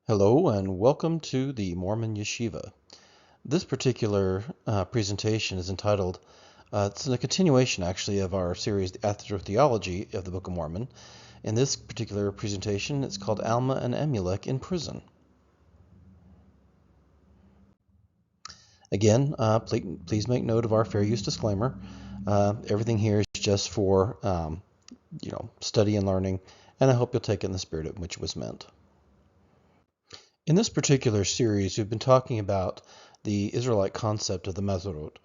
Hello and welcome to the Mormon Yeshiva. This particular presentation is entitled, it's a continuation actually of our series, The Astrotheology of the Book of Mormon. In this particular presentation, it's called Alma and Amulek in Prison. Again, please make note of our fair use disclaimer. Everything here is just for study and learning, and I hope you'll take it in the spirit in which it was meant. In this particular series, we've been talking about the Israelite concept of the Mazzaroth.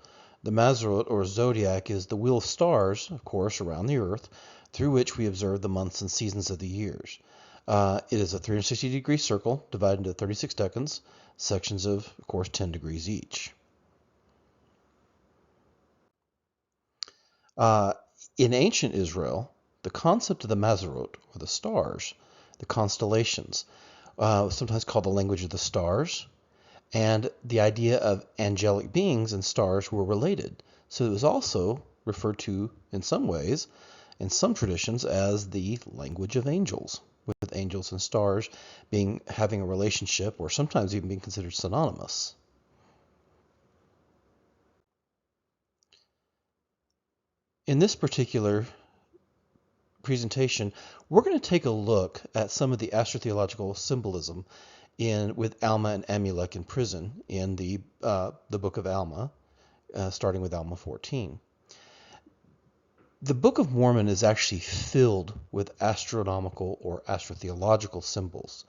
The Mazzaroth, or zodiac, is the wheel of stars, of course, around the earth, through which we observe the months and seasons of the years. It is a 360-degree circle divided into 36 decans, sections of course, 10 degrees each. In ancient Israel, the concept of the Mazzaroth, or the stars, the constellations, sometimes called the language of the stars, and the idea of angelic beings and stars were related. So it was also referred to in some ways, in some traditions, as the language of angels, with angels and stars having a relationship, or sometimes even being considered synonymous. In this particular presentation, we're going to take a look at some of the astrotheological symbolism with Alma and Amulek in prison in the book of Alma, starting with Alma 14. The Book of Mormon is actually filled with astronomical or astrotheological symbols.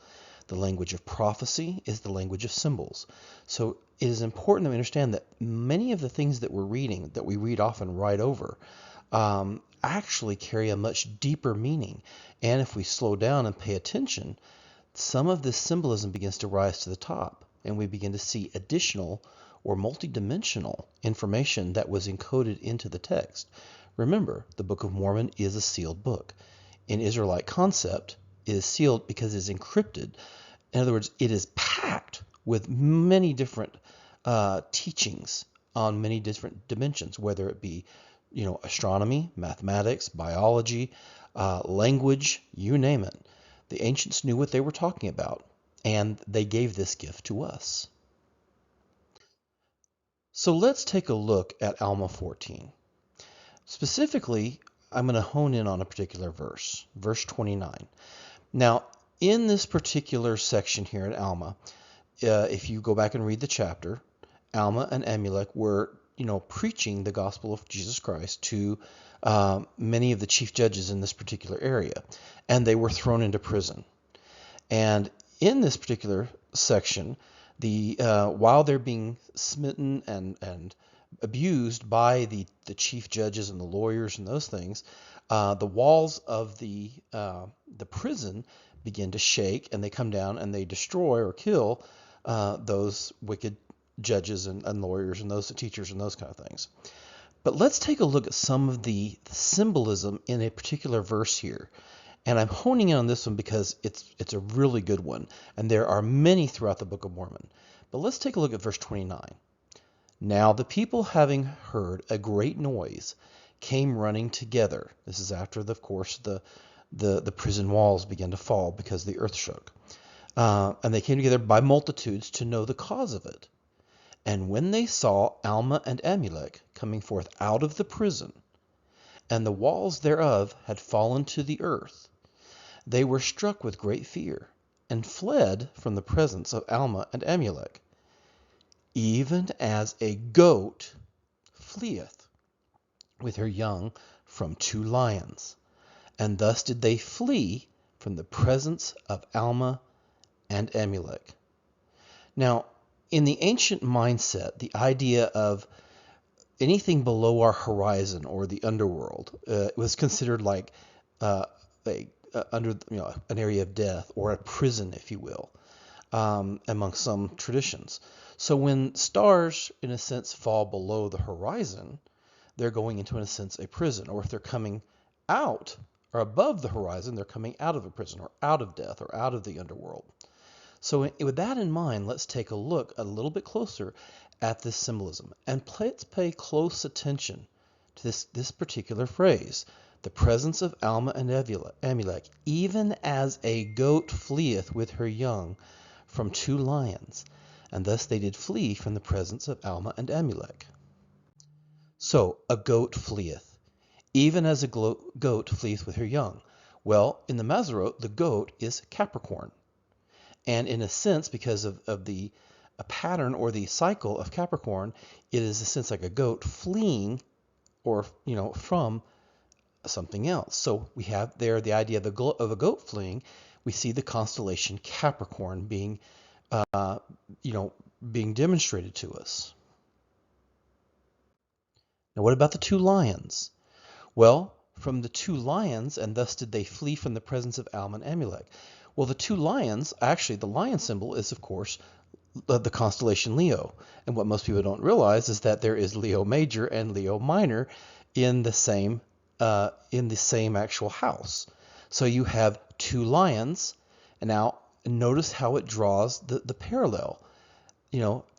The language of prophecy is the language of symbols. So it is important that we understand that many of the things that we're reading, that we read often right over, actually carry a much deeper meaning. And if we slow down and pay attention, some of this symbolism begins to rise to the top, and we begin to see additional or multidimensional information that was encoded into the text. Remember, the Book of Mormon is a sealed book. In Israelite concept, it is sealed because it is encrypted. In other words, it is packed with many different teachings on many different dimensions, whether it be astronomy, mathematics, biology, language, you name it. The ancients knew what they were talking about, and they gave this gift to us. So let's take a look at Alma 14. Specifically, I'm going to hone in on a particular verse, verse 29. Now, in this particular section here in Alma, if you go back and read the chapter, Alma and Amulek were preaching the gospel of Jesus Christ to many of the chief judges in this particular area, and they were thrown into prison. And in this particular section, while they're being smitten and abused by the chief judges and the lawyers and those things, the walls of the prison begin to shake, and they come down and they destroy or kill those wicked judges and lawyers and those teachers and those kind of things. But let's take a look at some of the symbolism in a particular verse here. And I'm honing in on this one because it's a really good one. And there are many throughout the Book of Mormon. But let's take a look at verse 29. Now the people, having heard a great noise, came running together. This is after, of course, the prison walls began to fall because the earth shook. And they came together by multitudes to know the cause of it. And when they saw Alma and Amulek coming forth out of the prison, and the walls thereof had fallen to the earth, they were struck with great fear, and fled from the presence of Alma and Amulek, even as a goat fleeth with her young from two lions. And thus did they flee from the presence of Alma and Amulek. Now, in the ancient mindset, the idea of anything below our horizon or the underworld was considered like under an area of death, or a prison, if you will, among some traditions. So when stars, in a sense, fall below the horizon, they're going into, in a sense, a prison. Or if they're coming out or above the horizon, they're coming out of a prison or out of death or out of the underworld. So with that in mind, let's take a look a little bit closer at this symbolism. And let's pay close attention to this particular phrase, the presence of Alma and Amulek, even as a goat fleeth with her young from 2 lions, and thus they did flee from the presence of Alma and Amulek. So a goat fleeth, even as a goat fleeth with her young. Well, in the Mazzaroth, the goat is Capricorn. And in a sense, because of the a pattern or the cycle of Capricorn, it is a sense like a goat fleeing or, from something else. So we have there the idea of a goat fleeing. We see the constellation Capricorn being demonstrated to us. Now, what about the 2 lions? Well, from the 2 lions, and thus did they flee from the presence of Alma and Amulek. Well, the 2 lions, actually, the lion symbol is, of course, the constellation Leo. And what most people don't realize is that there is Leo Major and Leo Minor in the same actual house. So you have 2 lions, and now notice how it draws the parallel.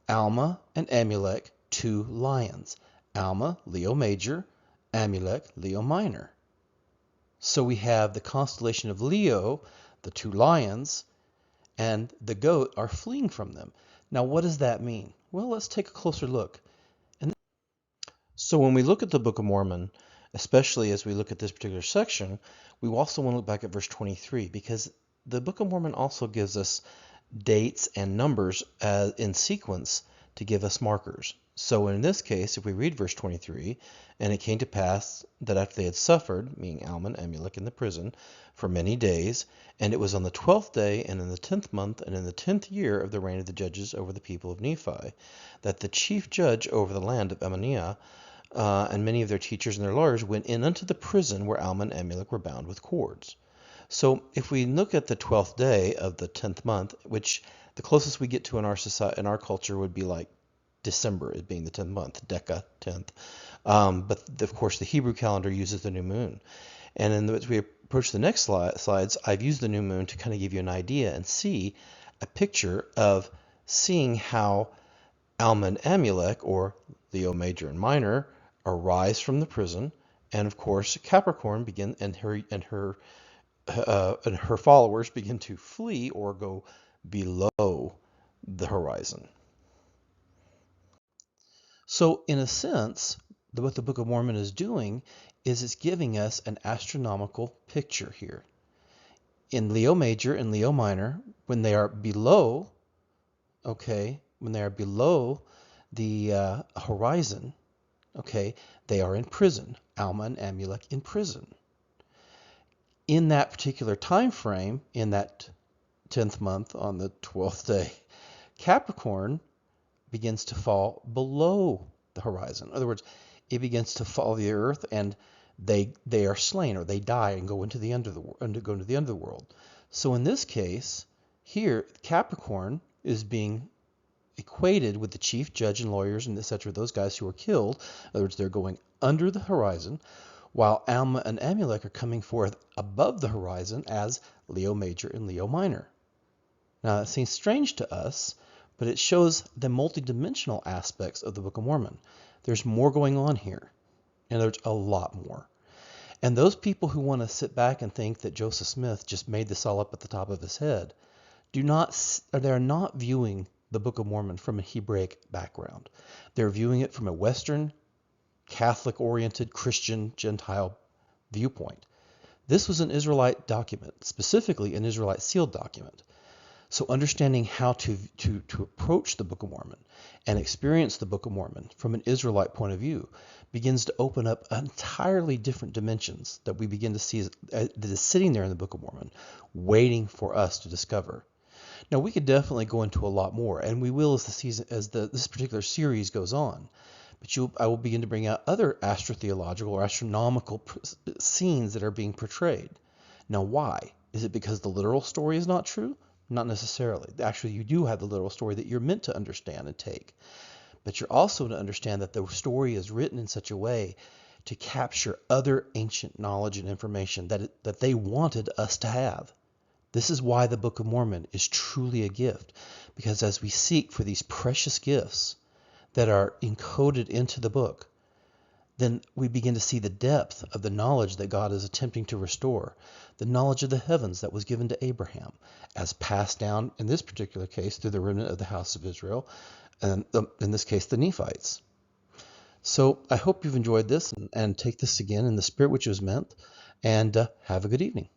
Alma and Amulek, 2 lions. Alma, Leo Major, Amulek, Leo Minor. So we have the constellation of Leo, the 2 lions, and the goat are fleeing from them. Now, what does that mean? Well, let's take a closer look. So when we look at the Book of Mormon, especially as we look at this particular section, we also want to look back at verse 23, because the Book of Mormon also gives us dates and numbers in sequence to give us markers. So in this case, if we read verse 23, and it came to pass that after they had suffered, meaning Alma and Amulek in the prison, for many days, and it was on the 12th day, and in the 10th month, and in the 10th year of the reign of the judges over the people of Nephi, that the chief judge over the land of Ammonihah, and many of their teachers and their lawyers went in unto the prison where Alma and Amulek were bound with cords. So if we look at the 12th day of the 10th month, which the closest we get to in our society, in our culture, would be like December, it being the 10th month, Deca, 10th. But of course, the Hebrew calendar uses the new moon. And as we approach the next slides, I've used the new moon to kind of give you an idea and see a picture of seeing how Alma and Amulek, or Leo Major and Minor, arise from the prison, and of course Capricorn begin and her followers begin to flee or go below the horizon. So in a sense, what the Book of Mormon is doing is it's giving us an astronomical picture here. In Leo Major and Leo Minor, when they are below, the horizon, they are in prison. Alma and Amulek in prison. In that particular time frame, in that 10th month on the 12th day, Capricorn begins to fall below the horizon. In other words, it begins to follow the earth, and they are slain, or they die and go into the underworld. So in this case, here Capricorn is being equated with the chief judge and lawyers and etc., those guys who are killed. In other words, they're going under the horizon, while Alma and Amulek are coming forth above the horizon as Leo Major and Leo Minor. Now, that seems strange to us, but it shows the multidimensional aspects of the Book of Mormon. There's more going on here, and there's a lot more. And those people who want to sit back and think that Joseph Smith just made this all up at the top of his head, they're not viewing the Book of Mormon from a Hebraic background. They're viewing it from a Western, Catholic-oriented, Christian, Gentile viewpoint. This was an Israelite document, specifically an Israelite sealed document. So understanding how to approach the Book of Mormon and experience the Book of Mormon from an Israelite point of view begins to open up entirely different dimensions that we begin to see that is sitting there in the Book of Mormon, waiting for us to discover. Now, we could definitely go into a lot more, and we will as this particular series goes on. But I will begin to bring out other astrotheological or astronomical scenes that are being portrayed. Now, why? Is it because the literal story is not true? Not necessarily. Actually, you do have the literal story that you're meant to understand and take. But you're also to understand that the story is written in such a way to capture other ancient knowledge and information that they wanted us to have. This is why the Book of Mormon is truly a gift, because as we seek for these precious gifts that are encoded into the book, then we begin to see the depth of the knowledge that God is attempting to restore, the knowledge of the heavens that was given to Abraham, as passed down, in this particular case, through the remnant of the house of Israel, and in this case, the Nephites. So I hope you've enjoyed this and take this again in the spirit which it was meant, and have a good evening.